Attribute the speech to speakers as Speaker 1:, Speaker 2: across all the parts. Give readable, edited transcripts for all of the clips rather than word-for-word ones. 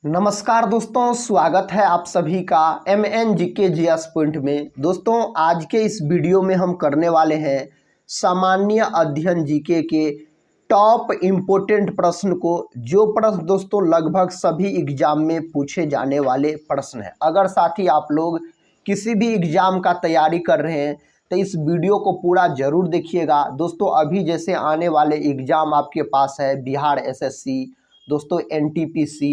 Speaker 1: नमस्कार दोस्तों, स्वागत है आप सभी का MNGK GS पॉइंट में। दोस्तों, आज के इस वीडियो में हम करने वाले हैं सामान्य अध्ययन जीके के टॉप इम्पोर्टेंट प्रश्न को, जो प्रश्न दोस्तों लगभग सभी एग्जाम में पूछे जाने वाले प्रश्न हैं। अगर साथ ही आप लोग किसी भी एग्जाम का तैयारी कर रहे हैं तो इस वीडियो को पूरा जरूर देखिएगा। दोस्तों, अभी जैसे आने वाले एग्जाम आपके पास है बिहार SSC, दोस्तों NTPC,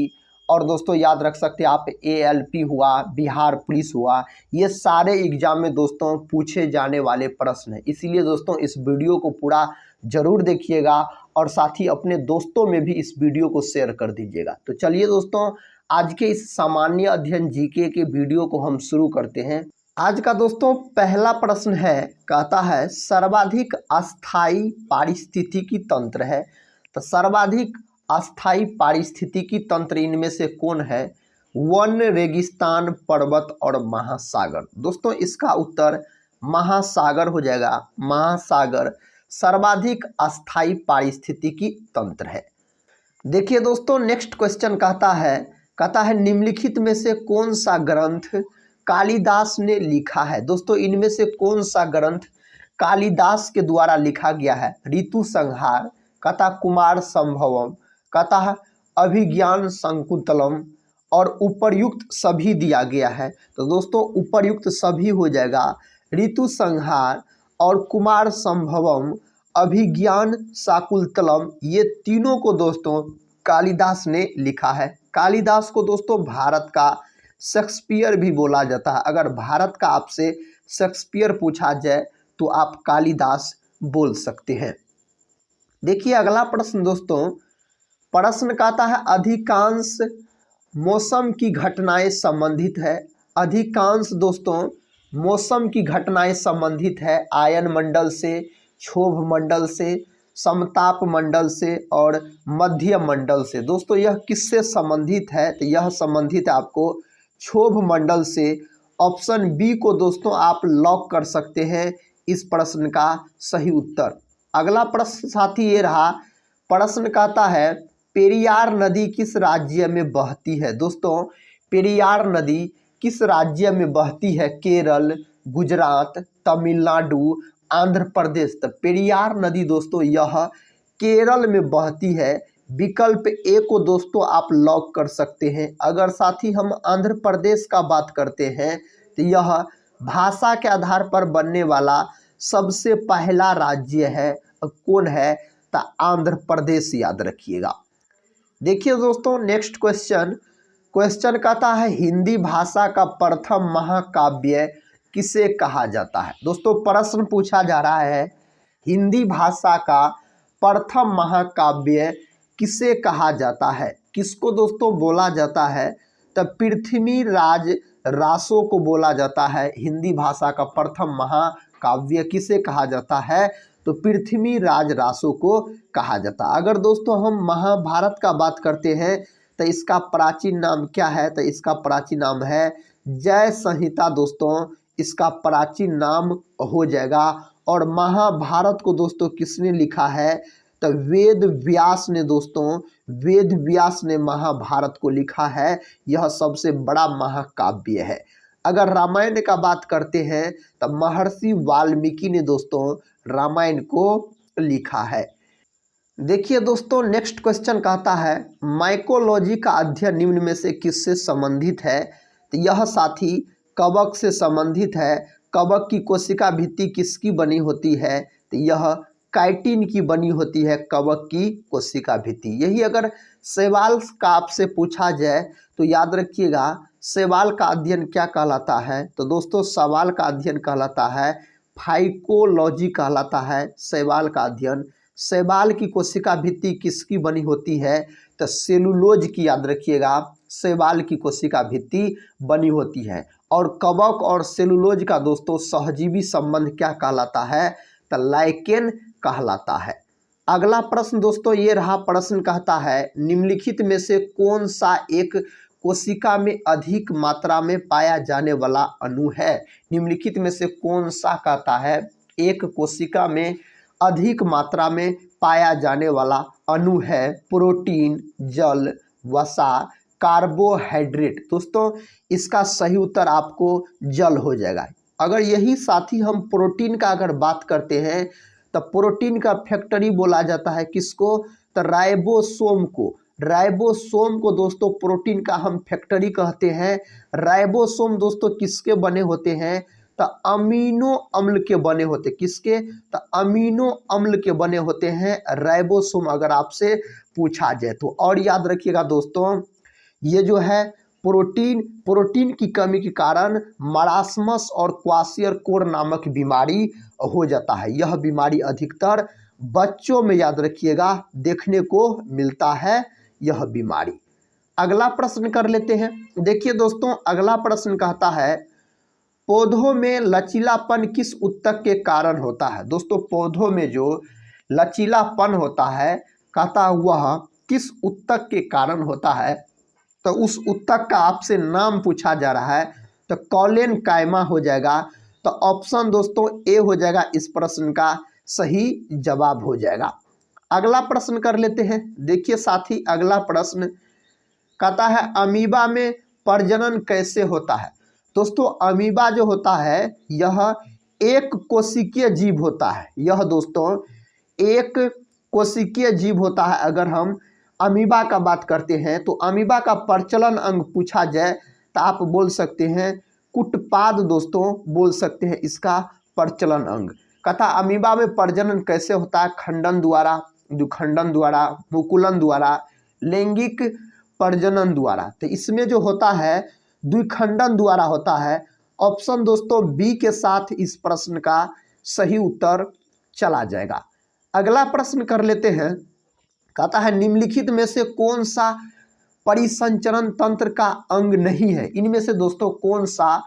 Speaker 1: और दोस्तों याद रख सकते हैं आप ALP हुआ, बिहार पुलिस हुआ, ये सारे एग्जाम में दोस्तों पूछे जाने वाले प्रश्न हैं। इसीलिए दोस्तों इस वीडियो को पूरा जरूर देखिएगा और साथ ही अपने दोस्तों में भी इस वीडियो को शेयर कर दीजिएगा। तो चलिए दोस्तों, आज के इस सामान्य अध्ययन जीके के वीडियो को हम शुरू करते हैं। आज का दोस्तों पहला प्रश्न है, कहता है सर्वाधिक अस्थायी पारिस्थितिकी तंत्र है। तो सर्वाधिक अस्थायी पारिस्थितिकी तंत्र इनमें से कौन है? वन, रेगिस्तान, पर्वत और महासागर। दोस्तों इसका उत्तर महासागर हो जाएगा। महासागर सर्वाधिक अस्थायी पारिस्थितिकी तंत्र है। देखिए दोस्तों, नेक्स्ट क्वेश्चन कहता है निम्नलिखित में से कौन सा ग्रंथ कालिदास ने लिखा है? दोस्तों इनमें से कौन सा ग्रंथ कालिदास के द्वारा लिखा गया है? ऋतु संहार, कथा कुमार संभवम, कथा अभिज्ञान संकुतलम और उपर्युक्त सभी दिया गया है। तो दोस्तों उपर्युक्त सभी हो जाएगा। ऋतु संहार और कुमार संभवम, अभिज्ञान शाकुंतलम, ये तीनों को दोस्तों कालिदास ने लिखा है। कालिदास को दोस्तों भारत का शेक्सपियर भी बोला जाता है। अगर भारत का आपसे शेक्सपियर पूछा जाए तो आप कालिदास बोल सकते हैं। देखिए अगला प्रश्न दोस्तों, प्रश्न कहता है अधिकांश मौसम की घटनाएं संबंधित है। अधिकांश दोस्तों मौसम की घटनाएं संबंधित है आयन मंडल से, क्षोभ मंडल से, समताप मंडल से और मध्य मंडल से। दोस्तों यह किससे संबंधित है? तो यह संबंधित है आपको क्षोभ मंडल से। ऑप्शन बी को दोस्तों आप लॉक कर सकते हैं इस प्रश्न का सही उत्तर। अगला प्रश्न साथी ये रहा, प्रश्न कहता है पेरियार नदी किस राज्य में बहती है? दोस्तों पेरियार नदी किस राज्य में बहती है? केरल, गुजरात, तमिलनाडु, आंध्र प्रदेश। तो पेरियार नदी दोस्तों यह केरल में बहती है। विकल्प ए को दोस्तों आप लॉक कर सकते हैं। अगर साथ ही हम आंध्र प्रदेश का बात करते हैं तो यह भाषा के आधार पर बनने वाला सबसे पहला राज्य है। कौन है? तो आंध्र प्रदेश, याद रखिएगा। देखिए दोस्तों नेक्स्ट क्वेश्चन कहता है हिंदी भाषा का प्रथम महाकाव्य किसे कहा जाता है? दोस्तों प्रश्न पूछा जा रहा है हिंदी भाषा का प्रथम महाकाव्य किसे कहा जाता है? किसको दोस्तों बोला जाता है? तो पृथ्वीराज रासो को बोला जाता है। हिंदी भाषा का प्रथम महाकाव्य किसे कहा जाता है? तो पृथ्वीराज रासो को कहा जाता है। अगर दोस्तों हम महाभारत का बात करते हैं तो इसका प्राचीन नाम क्या है? तो इसका प्राचीन नाम है जय संहिता। दोस्तों इसका प्राचीन नाम हो जाएगा। और महाभारत को दोस्तों किसने लिखा है? तो वेद व्यास ने। दोस्तों वेद व्यास ने महाभारत को लिखा है। यह सबसे बड़ा महाकाव्य है। अगर रामायण का बात करते हैं तो महर्षि वाल्मीकि ने दोस्तों रामायण को लिखा है। देखिए दोस्तों नेक्स्ट क्वेश्चन कहता है माइकोलॉजी का अध्ययन निम्न में से किससे संबंधित है? तो यह साथी कवक से संबंधित है। कवक की कोशिका भित्ति किसकी बनी होती है? तो यह काइटिन की बनी होती है, कवक की कोशिका भित्ति। यही अगर शैवाल का आपसे पूछा जाए तो याद रखिएगा शैवाल का अध्ययन क्या कहलाता है? तो दोस्तों शैवाल का अध्ययन कहलाता है फाइकोलॉजी कहलाता है। शैवाल का अध्ययन। शैवाल की कोशिका भित्ति किसकी बनी होती है? तो सेलुलोज की, याद रखिएगा शैवाल की कोशिका भित्ति बनी होती है। और कवक और सेलुलोज का दोस्तों सहजीवी संबंध क्या कहलाता है? तो लाइकेन कहलाता है। अगला प्रश्न दोस्तों ये रहा, प्रश्न कहता है निम्नलिखित में से कौन सा एक कोशिका में अधिक मात्रा में पाया जाने वाला अणु है? निम्नलिखित में से कौन सा कहता है एक कोशिका में अधिक मात्रा में पाया जाने वाला अणु है? प्रोटीन, जल, वसा, कार्बोहाइड्रेट। दोस्तों इसका सही उत्तर आपको जल हो जाएगा। अगर यही साथ ही हम प्रोटीन का अगर बात करते हैं तो प्रोटीन का फैक्ट्री बोला जाता है किसको, तो राइबोसोम को। राइबोसोम को दोस्तों प्रोटीन का हम फैक्ट्री कहते हैं। राइबोसोम दोस्तों किसके बने होते हैं, तो अमीनो अम्ल के बने होते। किसके, तो अमीनो अम्ल के बने होते हैं राइबोसोम, अगर आपसे पूछा जाए तो। और याद रखिएगा दोस्तों, ये जो है प्रोटीन की कमी के कारण मरासमस और क्वाशियरकोर नामक बीमारी हो जाता है। यह बीमारी अधिकतर बच्चों में, याद रखिएगा, देखने को मिलता है यह बीमारी। अगला प्रश्न कर लेते हैं। देखिए दोस्तों, अगला प्रश्न कहता है पौधों में लचीलापन किस ऊतक के कारण होता है। दोस्तों पौधों में जो लचीलापन होता है, कहता वह किस ऊतक के कारण होता है, तो उस ऊतक का आपसे नाम पूछा जा रहा है, तो कॉलेन कायमा हो जाएगा। तो ऑप्शन दोस्तों ए हो जाएगा इस प्रश्न का सही जवाब हो जाएगा। अगला प्रश्न कर लेते हैं। देखिए साथी, अगला प्रश्न कहता है अमीबा में प्रजनन कैसे होता है। दोस्तों अमीबा जो होता है यह एक कोशिकीय जीव होता है। यह दोस्तों एक कोशिकीय जीव होता है। अगर हम अमीबा का बात करते हैं तो अमीबा का प्रचलन अंग पूछा जाए तो आप बोल सकते हैं कुटपाद, दोस्तों बोल सकते हैं इसका प्रचलन अंग। कथा अमीबा में प्रजनन कैसे होता है, खंडन द्वारा, द्विखंडन द्वारा, मुकुलन द्वारा, लैंगिक प्रजनन द्वारा। तो इसमें जो होता है द्विखंडन द्वारा होता है। ऑप्शन दोस्तों बी के साथ इस प्रश्न का सही उत्तर चला जाएगा। अगला प्रश्न कर लेते हैं। कहता है निम्नलिखित में से कौन सा परिसंचरण तंत्र का अंग नहीं है। इनमें से दोस्तों कौन सा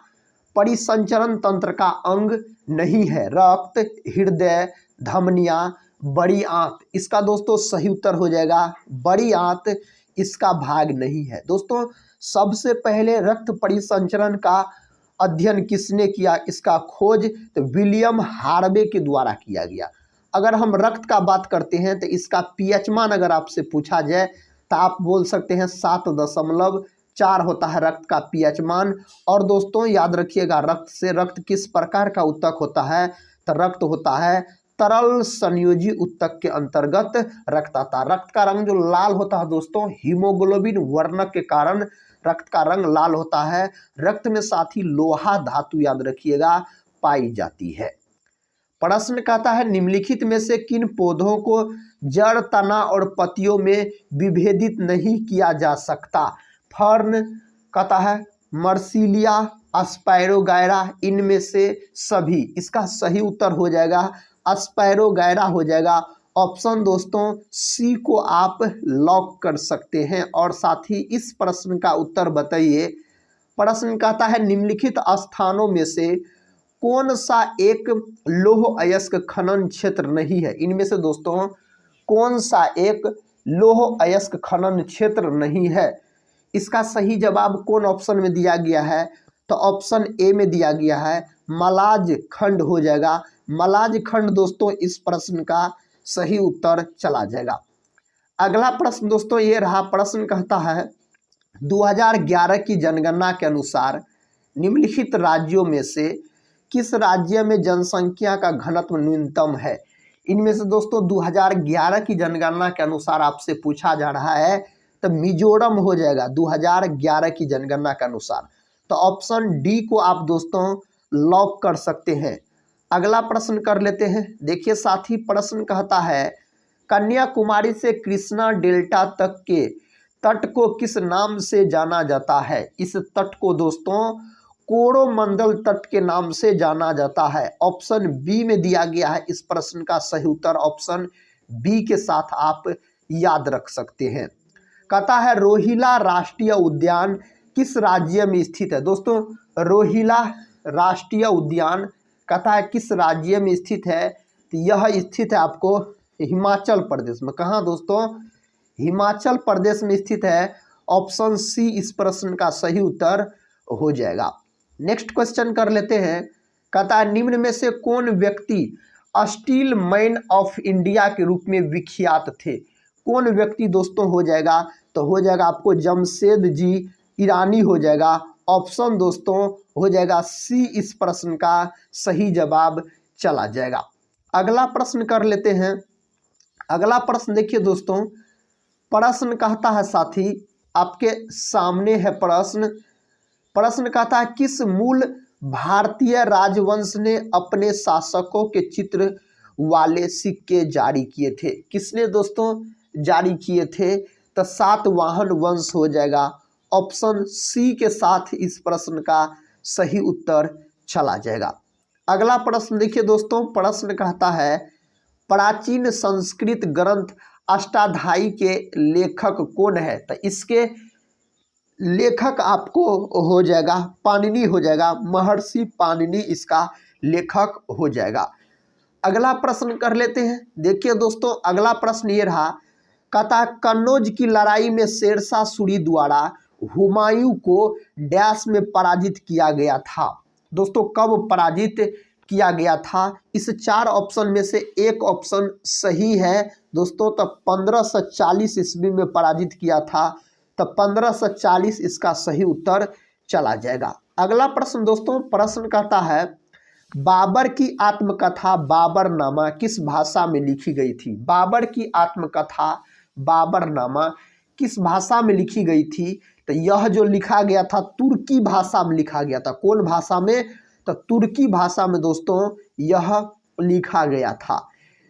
Speaker 1: परिसंचरण तंत्र का अंग नहीं है। रक्त, हृदय, धमनियां, बड़ी आंत। इसका दोस्तों सही उत्तर हो जाएगा बड़ी आंत इसका भाग नहीं है। दोस्तों सबसे पहले रक्त परिसंचरण का अध्ययन किसने किया, इसका खोज तो विलियम हार्वे के द्वारा किया गया। अगर हम रक्त का बात करते हैं तो इसका पीएच मान अगर आपसे पूछा जाए तो आप बोल सकते हैं 7.4 होता है रक्त का पीएच मान। और दोस्तों याद रखिएगा रक्त किस प्रकार का ऊतक होता है, तो रक्त होता है तरल संयोजी ऊतक के अंतर्गत रक्त आता है। रक्त का रंग जो लाल होता है दोस्तों हीमोग्लोबिन वर्णक के कारण रक्त का रंग लाल होता है। रक्त में साथ ही लोहा धातु याद रखिएगा पाई जाती है। प्रश्न कहता है निम्नलिखित में से किन पौधों को जड़, तना और पत्तियों में विभेदित नहीं किया जा सकता। फर्न कहता है मर्सिलिया, एस्पैरोगायरा, इनमें से सभी। इसका सही उत्तर हो जाएगा एस्पैरोगायरा हो जाएगा। ऑप्शन दोस्तों सी को आप लॉक कर सकते हैं। और साथ ही इस प्रश्न का उत्तर बताइए। प्रश्न कहता है निम्नलिखित स्थानों में से कौन सा एक लौह अयस्क खनन क्षेत्र नहीं है। इनमें से दोस्तों कौन सा एक लौह अयस्क खनन क्षेत्र नहीं है। इसका सही जवाब कौन ऑप्शन में दिया गया है, तो ऑप्शन ए में दिया गया है मलाज खंड हो जाएगा। मलाज खंड दोस्तों इस प्रश्न का सही उत्तर चला जाएगा। अगला प्रश्न दोस्तों ये रहा। प्रश्न कहता है 2011 की जनगणना के अनुसार निम्नलिखित राज्यों में से किस राज्य में जनसंख्या का घनत्व न्यूनतम है। इनमें से दोस्तों 2011 की जनगणना के अनुसार आपसे पूछा जा रहा है तो मिजोरम हो जाएगा 2011 की जनगणना के अनुसार। तो ऑप्शन डी को आप दोस्तों लॉक कर सकते हैं। अगला प्रश्न कर लेते हैं। देखिए साथी प्रश्न कहता है कन्याकुमारी से कृष्णा डेल्टा तक के तट को किस नाम से जाना जाता है। इस तट को दोस्तों कोरोमंडल तट के नाम से जाना जाता है। ऑप्शन बी में दिया गया है। इस प्रश्न का सही उत्तर ऑप्शन बी के साथ आप याद रख सकते हैं। कहता है रोहिला राष्ट्रीय उद्यान किस राज्य में स्थित है। दोस्तों रोहिला राष्ट्रीय उद्यान कहता है किस राज्य में स्थित है, तो यह स्थित है आपको हिमाचल प्रदेश में। कहाँ दोस्तों, हिमाचल प्रदेश में स्थित है। ऑप्शन सी इस प्रश्न का सही उत्तर हो जाएगा। नेक्स्ट क्वेश्चन कर लेते हैं। कहता है निम्न में से कौन व्यक्ति स्टील मैन ऑफ इंडिया के रूप में विख्यात थे। कौन व्यक्ति दोस्तों हो जाएगा तो हो जाएगा आपको जमशेद जी ईरानी हो जाएगा। ऑप्शन दोस्तों हो जाएगा सी इस प्रश्न का सही जवाब चला जाएगा। अगला प्रश्न कर लेते हैं। अगला प्रश्न देखिए दोस्तों, प्रश्न कहता है साथी, आपके सामने है प्रश्न। प्रश्न कहता है किस मूल भारतीय राजवंश ने अपने शासकों के चित्र वाले सिक्के जारी किए थे? किसने दोस्तों जारी किए थे? तो सातवाहन वंश हो जाएगा। ऑप्शन सी के साथ इस प्रश्न का सही उत्तर चला जाएगा। अगला प्रश्न देखिए दोस्तों, प्रश्न कहता है प्राचीन संस्कृत ग्रंथ अष्टाध्यायी के लेखक कौन है? तो इसके लेखक आपको हो जाएगा पाणिनि हो जाएगा, महर्षि पाणिनि इसका लेखक हो जाएगा। अगला प्रश्न कर लेते हैं। देखिए दोस्तों, अगला प्रश्न ये रहा, कहता कन्नौज की लड़ाई में शेरशाह सूरी द्वारा हुमायूं को डैश में पराजित किया गया था? दोस्तों कब पराजित किया गया था? इस चार ऑप्शन में से एक ऑप्शन सही है दोस्तों। तो 1540 ईस्वी में पराजित किया था। तो 1540 इसका सही उत्तर चला जाएगा। अगला प्रश्न दोस्तों, प्रश्न कहता है बाबर की आत्मकथा बाबरनामा किस भाषा में लिखी गई थी? बाबर की आत्मकथा बाबरनामा किस भाषा में लिखी गई थी? तो यह जो लिखा गया था तुर्की भाषा में लिखा गया था। कौन भाषा में? तो तुर्की भाषा में दोस्तों यह लिखा गया था।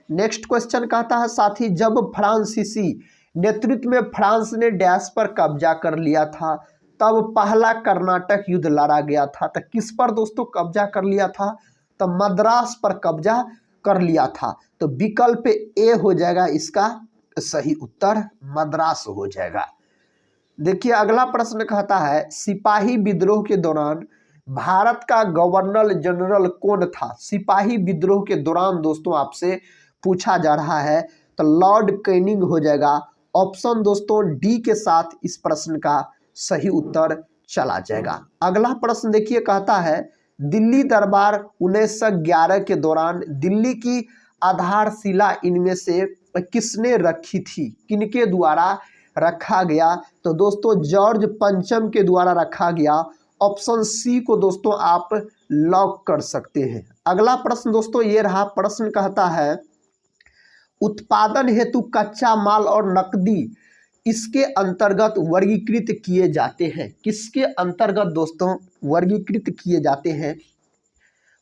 Speaker 1: नेक्स्ट क्वेश्चन कहता है साथी, जब फ्रांसीसी नेतृत्व में फ्रांस ने डैश पर कब्जा कर लिया था तब पहला कर्नाटक युद्ध लड़ा गया था। तो किस पर दोस्तों कब्जा कर लिया था? तो मद्रास पर कब्जा कर लिया था। तो विकल्प ए हो जाएगा इसका सही उत्तर, मद्रास हो जाएगा। देखिए अगला प्रश्न कहता है सिपाही विद्रोह के दौरान भारत का गवर्नर जनरल कौन था? सिपाही विद्रोह के दौरान दोस्तों आपसे पूछा जा रहा है। तो लॉर्ड कैनिंग हो जाएगा। ऑप्शन दोस्तों डी के साथ इस प्रश्न का सही उत्तर चला जाएगा। अगला प्रश्न देखिए, कहता है दिल्ली दरबार 1911 के दौरान दिल्ली की आधारशिला इनमें से किसने रखी थी? किनके द्वारा रखा गया? तो दोस्तों जॉर्ज पंचम के द्वारा रखा गया। ऑप्शन सी को दोस्तों आप लॉक कर सकते हैं। अगला प्रश्न दोस्तों ये रहा, प्रश्न कहता है उत्पादन हेतु कच्चा माल और नकदी इसके अंतर्गत वर्गीकृत किए जाते हैं? किसके अंतर्गत दोस्तों वर्गीकृत किए जाते हैं?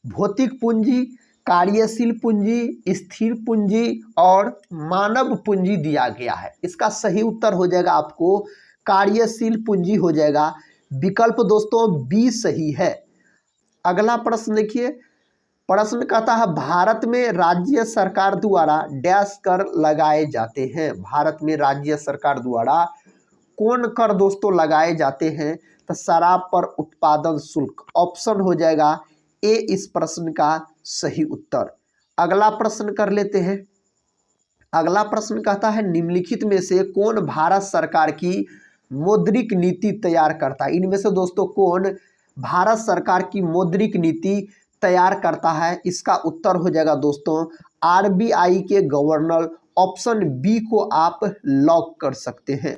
Speaker 1: भौतिक पूंजी, कार्यशील पूंजी, स्थिर पूंजी और मानव पूंजी दिया गया है। इसका सही उत्तर हो जाएगा आपको कार्यशील पूंजी हो जाएगा। विकल्प दोस्तों बी सही है। अगला प्रश्न देखिए, प्रश्न कहता है भारत में राज्य सरकार द्वारा डैश कर लगाए जाते हैं? भारत में राज्य सरकार द्वारा कौन कर दोस्तों लगाए जाते हैं? तो शराब पर उत्पादन शुल्क। ऑप्शन हो जाएगा ए इस प्रश्न का सही उत्तर। अगला प्रश्न कर लेते हैं। अगला प्रश्न कहता है निम्नलिखित में से कौन भारत सरकार की मौद्रिक नीति तैयार करता है? इनमें से दोस्तों कौन भारत सरकार की मौद्रिक नीति तैयार करता है? इसका उत्तर हो जाएगा दोस्तों आरबीआई के गवर्नर। ऑप्शन बी को आप लॉक कर सकते हैं।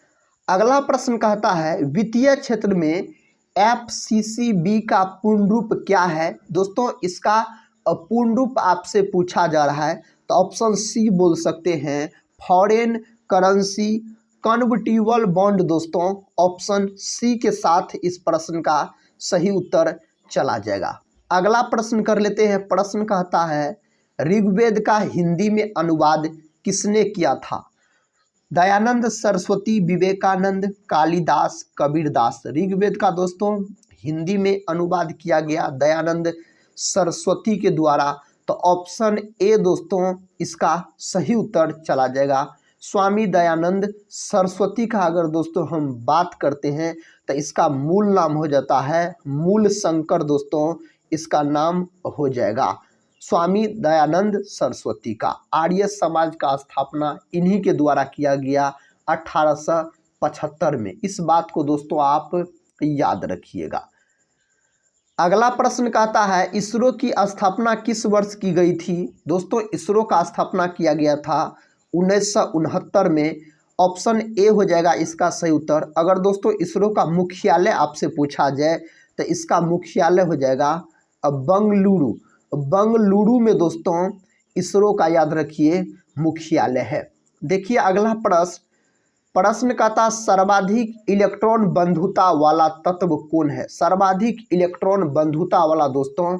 Speaker 1: अगला प्रश्न कहता है वित्तीय क्षेत्र में एफसीसीबी का पूर्ण रूप क्या है? दोस्तों इसका पूर्ण रूप आपसे पूछा जा रहा है। तो ऑप्शन सी बोल सकते हैं फॉरेन करेंसी कन्वर्टिबल बॉन्ड। दोस्तों ऑप्शन सी के साथ इस प्रश्न का सही उत्तर चला जाएगा। अगला प्रश्न कर लेते हैं। प्रश्न कहता है ऋग्वेद का हिंदी में अनुवाद किसने किया था? दयानंद सरस्वती, विवेकानंद, कालिदास, कबीरदास। ऋग्वेद का दोस्तों हिंदी में अनुवाद किया गया दयानंद सरस्वती के द्वारा। तो ऑप्शन ए दोस्तों इसका सही उत्तर चला जाएगा। स्वामी दयानंद सरस्वती का अगर दोस्तों हम बात करते हैं तो इसका मूल नाम हो जाता है मूल शंकर। दोस्तों इसका नाम हो जाएगा स्वामी दयानंद सरस्वती का। आर्य समाज का स्थापना इन्हीं के द्वारा किया गया 1875 में। इस बात को दोस्तों आप याद रखिएगा। अगला प्रश्न कहता है इसरो की स्थापना किस वर्ष की गई थी? दोस्तों इसरो का स्थापना किया गया था 1969 में। ऑप्शन ए हो जाएगा इसका सही उत्तर। अगर दोस्तों इसरो का मुख्यालय आपसे पूछा जाए तो इसका मुख्यालय हो जाएगा बंगलुरु। बंगलुरु में दोस्तों इसरो का याद रखिए मुख्यालय है। देखिए अगला प्रश्न कहता सर्वाधिक इलेक्ट्रॉन बंधुता वाला तत्व कौन है। सर्वाधिक इलेक्ट्रॉन बंधुता वाला दोस्तों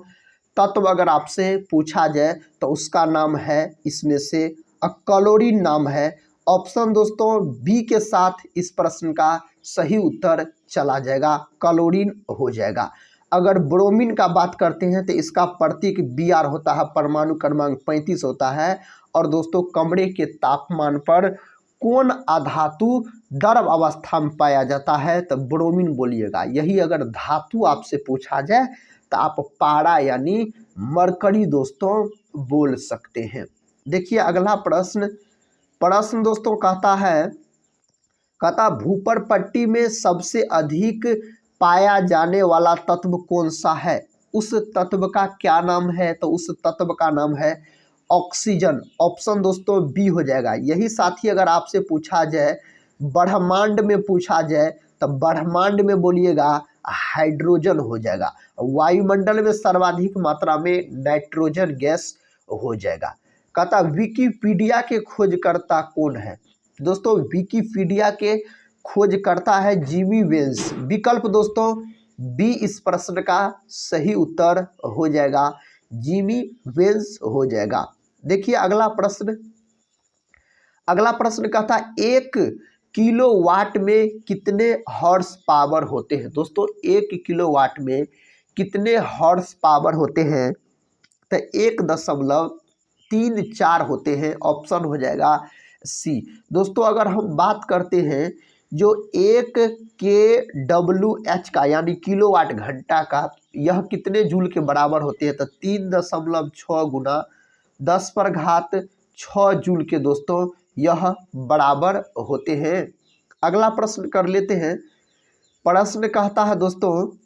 Speaker 1: तत्व अगर आपसे पूछा जाए तो उसका नाम है इसमें से क्लोरीन नाम है। ऑप्शन दोस्तों बी के साथ इस प्रश्न का सही उत्तर चला जाएगा, क्लोरीन हो जाएगा। अगर ब्रोमीन का बात करते हैं तो इसका प्रतीक Br होता है, परमाणु क्रमांक 35 होता है। और दोस्तों कमरे के तापमान पर कौन अधातु द्रव अवस्था में पाया जाता है तो ब्रोमीन बोलिएगा। यही अगर धातु आपसे पूछा जाए तो आप पारा यानी मरकरी दोस्तों बोल सकते हैं। देखिए अगला प्रश्न दोस्तों कहता भूपर पट्टी में सबसे अधिक पाया जाने वाला तत्व कौन सा है। उस तत्व का क्या नाम है तो उस तत्व का नाम है ऑक्सीजन। ऑप्शन दोस्तों बी हो जाएगा। यही साथ ही अगर आपसे पूछा जाए ब्रह्मांड में पूछा जाए तो ब्रह्मांड में बोलिएगा हाइड्रोजन हो जाएगा। वायुमंडल में सर्वाधिक मात्रा में नाइट्रोजन गैस हो जाएगा। कहता विकिपीडिया के खोजकर्ता कौन है। दोस्तों विकिपीडिया के खोजकर्ता है जिमी वेल्स। विकल्प दोस्तों बी इस प्रश्न का सही उत्तर हो जाएगा, जिमी वेल्स हो जाएगा। देखिए अगला प्रश्न कहता 1 किलोवाट में कितने हॉर्स पावर होते हैं। दोस्तों 1 किलोवाट में कितने हॉर्स पावर होते हैं तो 1.34 होते हैं। ऑप्शन हो जाएगा सी। दोस्तों अगर हम बात करते हैं जो 1 kWh का यानी किलोवाट घंटा का यह कितने जूल के बराबर होते हैं तो 3.6 गुना 10⁻6 जूल के दोस्तों यह बराबर होते हैं। अगला प्रश्न कर लेते हैं। प्रश्न कहता है दोस्तों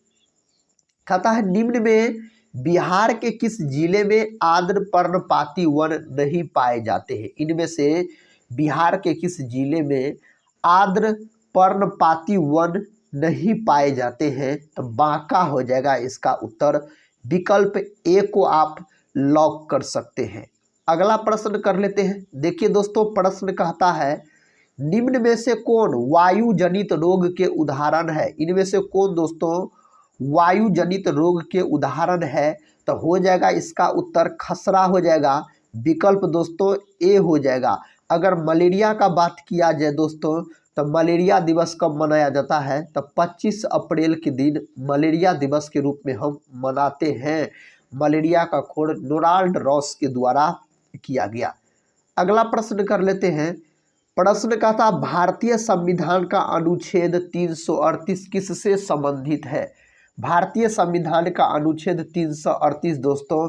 Speaker 1: निम्न में बिहार के किस जिले में आर्द्र पर्णपाती वन नहीं पाए जाते हैं। इनमें से बिहार के किस जिले में आर्द्र पर्णपाती वन नहीं पाए जाते हैं तो बांका हो जाएगा इसका उत्तर। विकल्प ए को आप लॉक कर सकते हैं। अगला प्रश्न कर लेते हैं। देखिए दोस्तों प्रश्न कहता है निम्न में से कौन वायु जनित रोग के उदाहरण है। इनमें से कौन दोस्तों वायु जनित रोग के उदाहरण है तो हो जाएगा इसका उत्तर खसरा हो जाएगा। विकल्प दोस्तों ए हो जाएगा। अगर मलेरिया का बात किया जाए दोस्तों तो मलेरिया दिवस कब मनाया जाता है तो 25 अप्रैल के दिन मलेरिया दिवस के रूप में हम मनाते हैं। मलेरिया का खोज रोनाल्ड रॉस के द्वारा किया गया। अगला प्रश्न कर लेते हैं। प्रश्न का था भारतीय संविधान का अनुच्छेद 338 किससे संबंधित है। भारतीय संविधान का अनुच्छेद 338 दोस्तों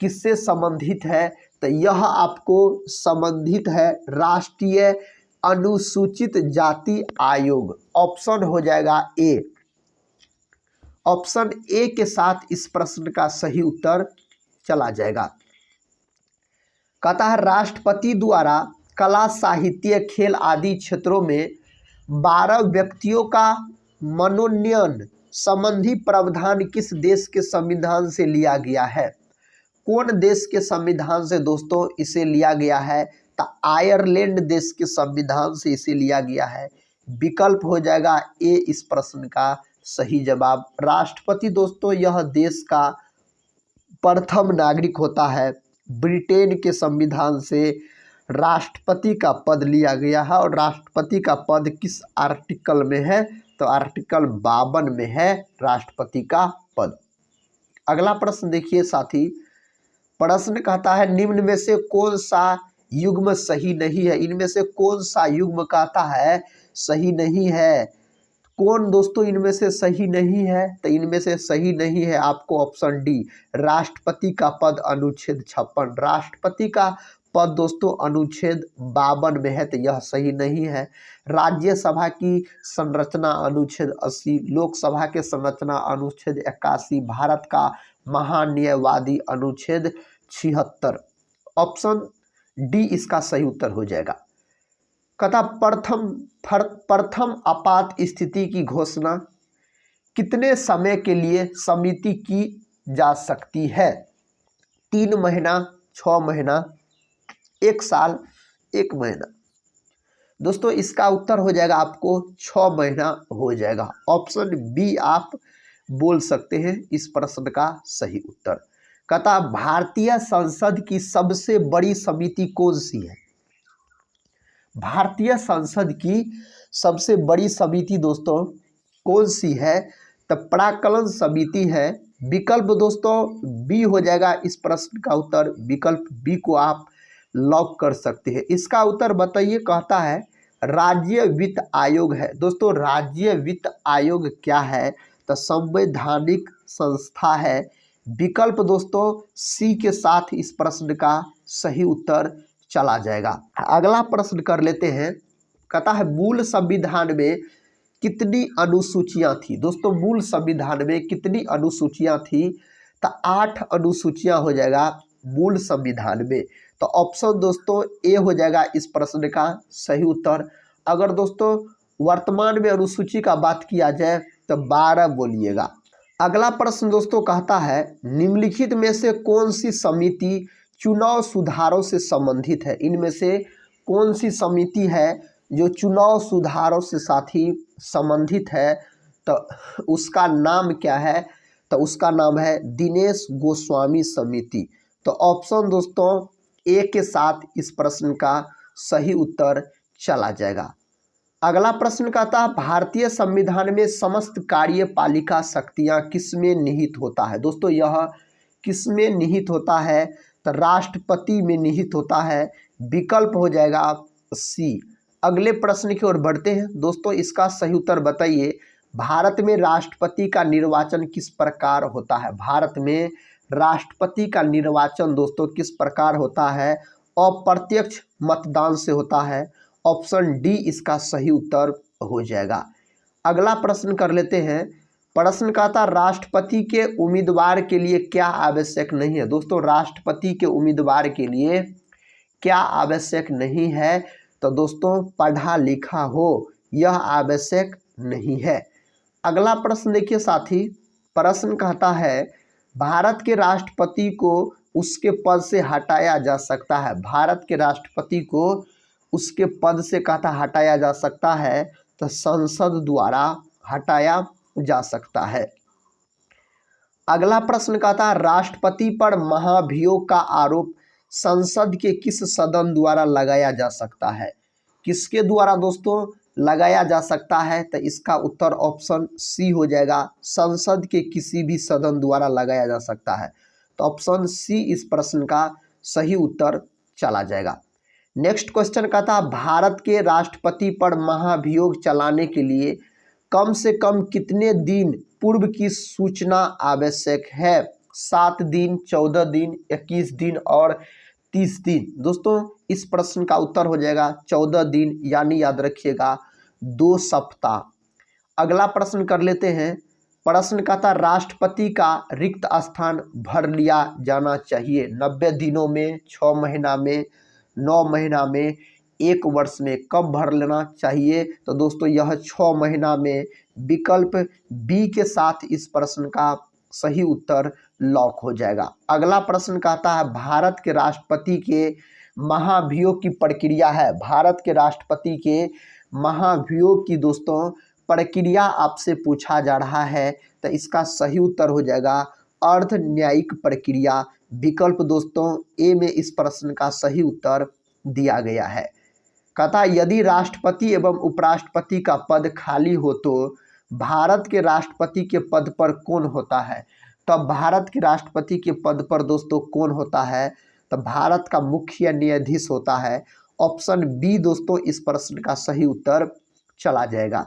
Speaker 1: किससे संबंधित है तो यह आपको संबंधित है राष्ट्रीय अनुसूचित जाति आयोग। ऑप्शन हो जाएगा ए। ऑप्शन ए के साथ इस प्रश्न का सही उत्तर चला जाएगा। कहता है राष्ट्रपति द्वारा कला साहित्य खेल आदि क्षेत्रों में 12 व्यक्तियों का मनोनयन संबंधी प्रावधान किस देश के संविधान से लिया गया है। कौन देश के संविधान से दोस्तों इसे लिया गया है तो आयरलैंड देश के संविधान से इसे लिया गया है। विकल्प हो जाएगा ए इस प्रश्न का सही जवाब। राष्ट्रपति दोस्तों यह देश का प्रथम नागरिक होता है। ब्रिटेन के संविधान से राष्ट्रपति का पद लिया गया है और राष्ट्रपति का पद किस आर्टिकल में है तो आर्टिकल 52 में है राष्ट्रपति का पद। अगला प्रश्न देखिए साथी। प्रश्न कहता है निम्न में से कौन सा युग्म सही नहीं है। इनमें से कौन सा युग्म कहता है सही नहीं है। कौन दोस्तों इनमें से सही नहीं है तो इनमें से सही नहीं है आपको ऑप्शन डी राष्ट्रपति का पद अनुच्छेद 56। राष्ट्रपति का पद दोस्तों अनुच्छेद 52 में है तो यह सही नहीं है। राज्यसभा की संरचना अनुच्छेद 80, लोकसभा के संरचना अनुच्छेद 81, भारत का महान्यायवादी अनुच्छेद 76। ऑप्शन डी इसका सही उत्तर हो जाएगा। कहता प्रथम आपात स्थिति की घोषणा कितने समय के लिए समिति की जा सकती है? 3 महीना, 6 महीना, 1 साल, 1 महीना। दोस्तों इसका उत्तर हो जाएगा आपको 6 महीना हो जाएगा। ऑप्शन बी आप बोल सकते हैं इस प्रश्न का सही उत्तर। कहता भारतीय संसद की सबसे बड़ी समिति कौन सी है? भारतीय संसद की सबसे बड़ी समिति दोस्तों कौन सी है? तो प्राक्कलन समिति है। विकल्प दोस्तों बी हो जाएगा इस प्रश्न का उत्तर। विकल्प बी को आप लॉक कर सकते हैं। इसका उत्तर बताइए। कहता है राज्य वित्त आयोग है। दोस्तों राज्य वित्त आयोग क्या है? तो संवैधानिक संस्था है। विकल्प दोस्तों सी के साथ इस प्रश्न का सही उत्तर चला जाएगा। अगला प्रश्न कर लेते हैं। कहता है मूल संविधान में कितनी अनुसूचियां थी? दोस्तों मूल संविधान में कितनी अनुसूचियां थी? तो 8 अनुसूचियां हो जाएगा मूल संविधान में। तो ऑप्शन दोस्तों ए हो जाएगा इस प्रश्न का सही उत्तर। अगर दोस्तों वर्तमान में अनुसूची का बात किया जाए तो 12 बोलिएगा। अगला प्रश्न दोस्तों कहता है निम्नलिखित में से कौन सी समिति चुनाव सुधारों से संबंधित है? इनमें से कौन सी समिति है जो चुनाव सुधारों से साथी संबंधित है? तो उसका नाम क्या है? तो उसका नाम है दिनेश गोस्वामी समिति। तो ऑप्शन दोस्तों ए के साथ इस प्रश्न का सही उत्तर चला जाएगा। अगला प्रश्न कहता है भारतीय संविधान में समस्त कार्यपालिका शक्तियां किसमें निहित होता है? दोस्तों यह किसमें निहित होता है? तो राष्ट्रपति में निहित होता है। विकल्प हो जाएगा सी। अगले प्रश्न की ओर बढ़ते हैं। दोस्तों इसका सही उत्तर बताइए। भारत में राष्ट्रपति का निर्वाचन किस प्रकार होता है? भारत में राष्ट्रपति का निर्वाचन दोस्तों किस प्रकार होता है? अप्रत्यक्ष मतदान से होता है। ऑप्शन डी इसका सही उत्तर हो जाएगा। अगला प्रश्न कर लेते हैं। प्रश्न कहता राष्ट्रपति के उम्मीदवार के लिए क्या आवश्यक नहीं है? दोस्तों राष्ट्रपति के उम्मीदवार के लिए क्या आवश्यक नहीं है? तो दोस्तों पढ़ा लिखा हो यह आवश्यक नहीं है। अगला प्रश्न देखिए साथी। प्रश्न कहता है भारत के राष्ट्रपति को उसके पद से हटाया जा सकता है। भारत के राष्ट्रपति को उसके पद से कहता हटाया जा सकता है तो संसद द्वारा हटाया जा सकता है। अगला प्रश्न कहता है राष्ट्रपति पर महाभियोग का आरोप संसद के किस सदन द्वारा लगाया जा सकता है? किसके द्वारा दोस्तों लगाया जा सकता है? तो इसका उत्तर ऑप्शन सी हो जाएगा। संसद के किसी भी सदन द्वारा लगाया जा सकता है। तो ऑप्शन सी इस प्रश्न का सही उत्तर चला जाएगा। नेक्स्ट क्वेश्चन कहता है भारत के राष्ट्रपति पर महाभियोग चलाने के लिए कम से कम कितने दिन पूर्व की सूचना आवश्यक है? 7 दिन, 14 दिन, 21 दिन और 30 दिन। दोस्तों इस प्रश्न का उत्तर हो जाएगा 14 दिन, यानी याद रखिएगा 2 सप्ताह। अगला प्रश्न कर लेते हैं। प्रश्न कहता राष्ट्रपति का रिक्त स्थान भर लिया जाना चाहिए 90 दिनों में, 6 महीना में, 9 महीना में, 1 वर्ष में। कब भर लेना चाहिए? तो दोस्तों यह 6 महीना में। विकल्प बी के साथ इस प्रश्न का सही उत्तर लॉक हो जाएगा। अगला प्रश्न कहता है भारत के राष्ट्रपति के महाभियोग की प्रक्रिया है। भारत के राष्ट्रपति के महाभियोग की दोस्तों प्रक्रिया आपसे पूछा जा रहा है तो इसका सही उत्तर हो जाएगा अर्ध न्यायिक प्रक्रिया। विकल्प दोस्तों ए में इस प्रश्न का सही उत्तर दिया गया है। कहता यदि राष्ट्रपति एवं उपराष्ट्रपति का पद खाली हो तो भारत के राष्ट्रपति के पद पर कौन होता है? तब भारत के राष्ट्रपति के पद पर दोस्तों कौन होता है? तो भारत का मुख्य न्यायाधीश होता है। ऑप्शन बी दोस्तों इस प्रश्न का सही उत्तर चला जाएगा।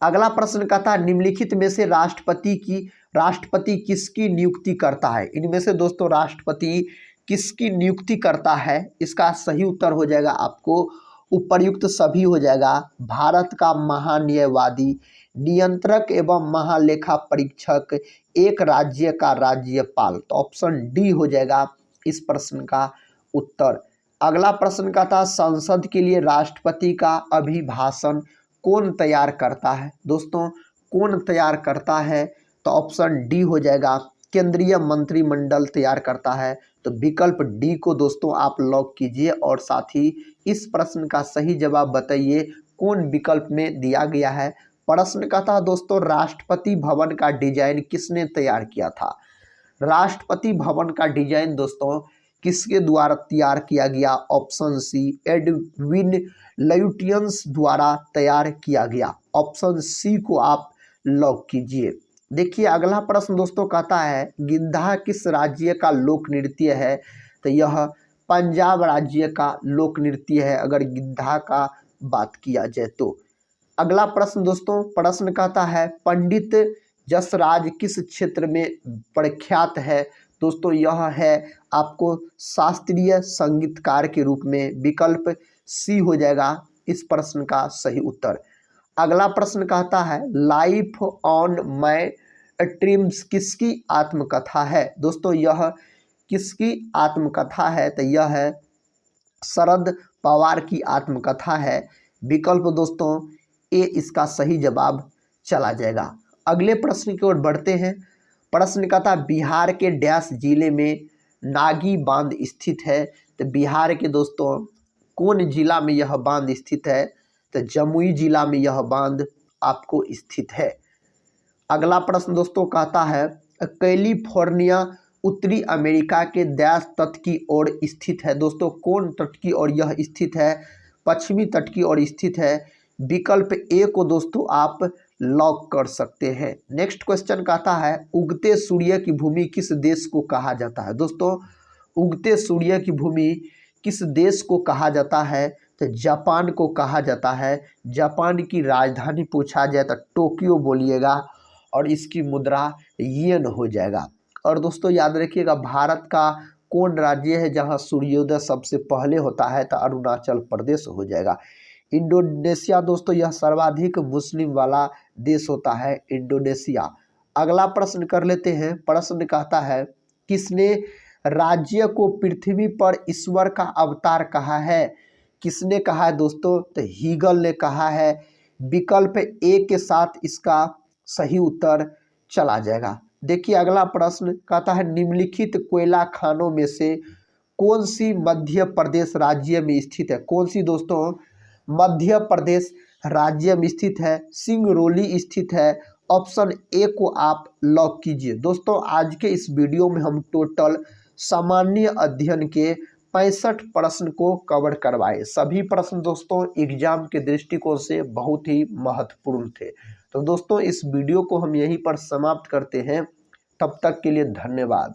Speaker 1: अगला प्रश्न कहता है निम्नलिखित में से राष्ट्रपति किसकी नियुक्ति करता है? इनमें से दोस्तों राष्ट्रपति किसकी नियुक्ति करता है? इसका सही उत्तर हो जाएगा आपको उपर्युक्त सभी हो जाएगा। भारत का महान्यायवादी, नियंत्रक एवं महालेखा परीक्षक, एक राज्य का राज्यपाल। तो ऑप्शन डी हो जाएगा इस प्रश्न का उत्तर। अगला प्रश्न का था संसद के लिए राष्ट्रपति का अभिभाषण कौन तैयार करता है। दोस्तों कौन तैयार करता है, तो ऑप्शन डी हो जाएगा, केंद्रीय मंत्रिमंडल तैयार करता है। तो विकल्प डी को दोस्तों आप लॉक कीजिए और साथ ही इस प्रश्न का सही जवाब बताइए कौन विकल्प में दिया गया है। प्रश्न का था दोस्तों राष्ट्रपति भवन का डिजाइन किसने तैयार किया था। राष्ट्रपति भवन का डिजाइन दोस्तों किसके द्वारा तैयार किया गया, ऑप्शन सी एडविन ल्यूटियंस द्वारा तैयार किया गया। ऑप्शन सी को आप लॉक कीजिए। देखिए अगला प्रश्न दोस्तों कहता है गिद्धा किस राज्य का लोक नृत्य है, तो यह पंजाब राज्य का लोक नृत्य है अगर गिद्धा का बात किया जाए तो। अगला प्रश्न दोस्तों प्रश्न कहता है पंडित जसराज किस क्षेत्र में प्रख्यात है। दोस्तों यह है आपको शास्त्रीय संगीतकार के रूप में। विकल्प सी हो जाएगा इस प्रश्न का सही उत्तर। अगला प्रश्न कहता है लाइफ ऑन माय ड्रीम्स किसकी आत्मकथा है। दोस्तों यह किसकी आत्मकथा है, तो यह है शरद पवार की आत्मकथा है। विकल्प दोस्तों ए इसका सही जवाब चला जाएगा। अगले प्रश्न की ओर बढ़ते हैं। प्रश्न का था बिहार के डैश जिले में नागी बांध स्थित है, तो बिहार के दोस्तों कौन जिला में यह बांध स्थित है, तो जमुई जिला में यह बांध आपको स्थित है। अगला प्रश्न दोस्तों कहता है कैलिफोर्निया उत्तरी अमेरिका के डैश तट की ओर स्थित है। दोस्तों कौन तट की ओर यह स्थित है, पश्चिमी तट की ओर स्थित है। विकल्प ए को दोस्तों आप लॉक कर सकते हैं। नेक्स्ट क्वेश्चन कहता है उगते सूर्य की भूमि किस देश को कहा जाता है। दोस्तों उगते सूर्य की भूमि किस देश को कहा जाता है, तो जापान को कहा जाता है। जापान की राजधानी पूछा जाए तो टोक्यो बोलिएगा और इसकी मुद्रा येन हो जाएगा। और दोस्तों याद रखिएगा भारत का कौन राज्य है जहां सूर्योदय सबसे पहले होता है, तो अरुणाचल प्रदेश हो जाएगा। इंडोनेशिया दोस्तों यह सर्वाधिक मुस्लिम वाला देश होता है इंडोनेशिया। अगला प्रश्न कर लेते हैं। प्रश्न कहता है किसने राज्य को पृथ्वी पर ईश्वर का अवतार कहा है। किसने कहा है दोस्तों, तो हीगल ने कहा है। विकल्प ए के साथ इसका सही उत्तर चला जाएगा। देखिए अगला प्रश्न कहता है निम्नलिखित कोयला खानों में से कौन सी मध्य प्रदेश राज्य में स्थित है। कौन सी दोस्तों मध्य प्रदेश राज्य में स्थित है, सिंगरौली स्थित है। ऑप्शन ए को आप लॉक कीजिए। दोस्तों आज के इस वीडियो में हम टोटल सामान्य अध्ययन के 65 प्रश्न को कवर करवाए। सभी प्रश्न दोस्तों एग्जाम के दृष्टिकोण से बहुत ही महत्वपूर्ण थे। तो दोस्तों इस वीडियो को हम यहीं पर समाप्त करते हैं। तब तक के लिए धन्यवाद।